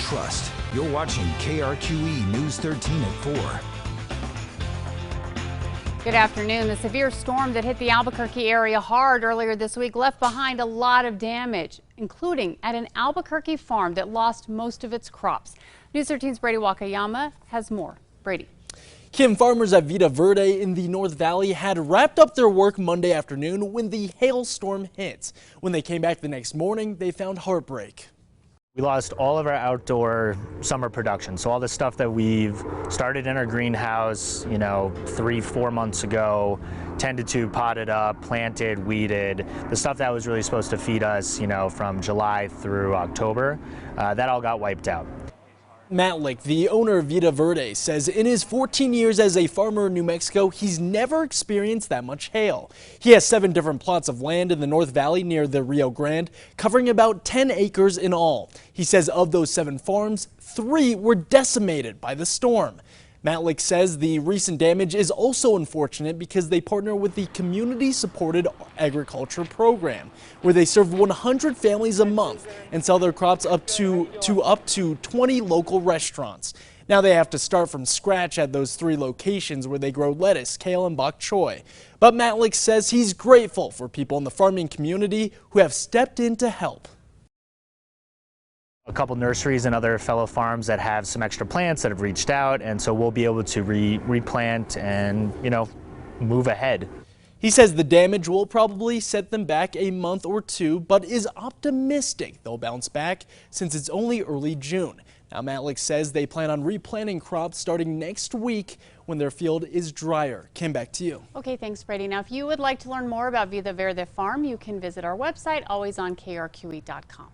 trust. You're watching KRQE News 13 at 4. Good afternoon. The severe storm that hit the Albuquerque area hard earlier this week left behind a lot of damage, including at an Albuquerque farm that lost most of its crops. News 13's Brady Wakayama has more. Brady. Kim, farmers at Vida Verde in the North Valley had wrapped up their work Monday afternoon when the hailstorm hit. When they came back the next morning, they found heartbreak. We lost all of our outdoor summer production. So all the stuff that we've started in our greenhouse, 3-4 months ago, tended to, potted up, planted, weeded, the stuff that was really supposed to feed us, from July through October, that all got wiped out. Matlick, the owner of Vida Verde, says in his 14 years as a farmer in New Mexico, he's never experienced that much hail. He has 7 different plots of land in the North Valley near the Rio Grande, covering about 10 acres in all. He says of those 7 farms, 3 were decimated by the storm. Matlick says the recent damage is also unfortunate because they partner with the community-supported agriculture program, where they serve 100 families a month and sell their crops up to 20 local restaurants. Now they have to start from scratch at those 3 locations where they grow lettuce, kale, and bok choy. But Matlick says he's grateful for people in the farming community who have stepped in to help. A couple nurseries and other fellow farms that have some extra plants that have reached out, and so we'll be able to replant and, move ahead. He says the damage will probably set them back a month or 2, but is optimistic they'll bounce back since it's only early June. Now, Matlick says they plan on replanting crops starting next week when their field is drier. Kim, back to you. Okay, thanks, Brady. Now, if you would like to learn more about Vida Verde Farm, you can visit our website, always on krqe.com.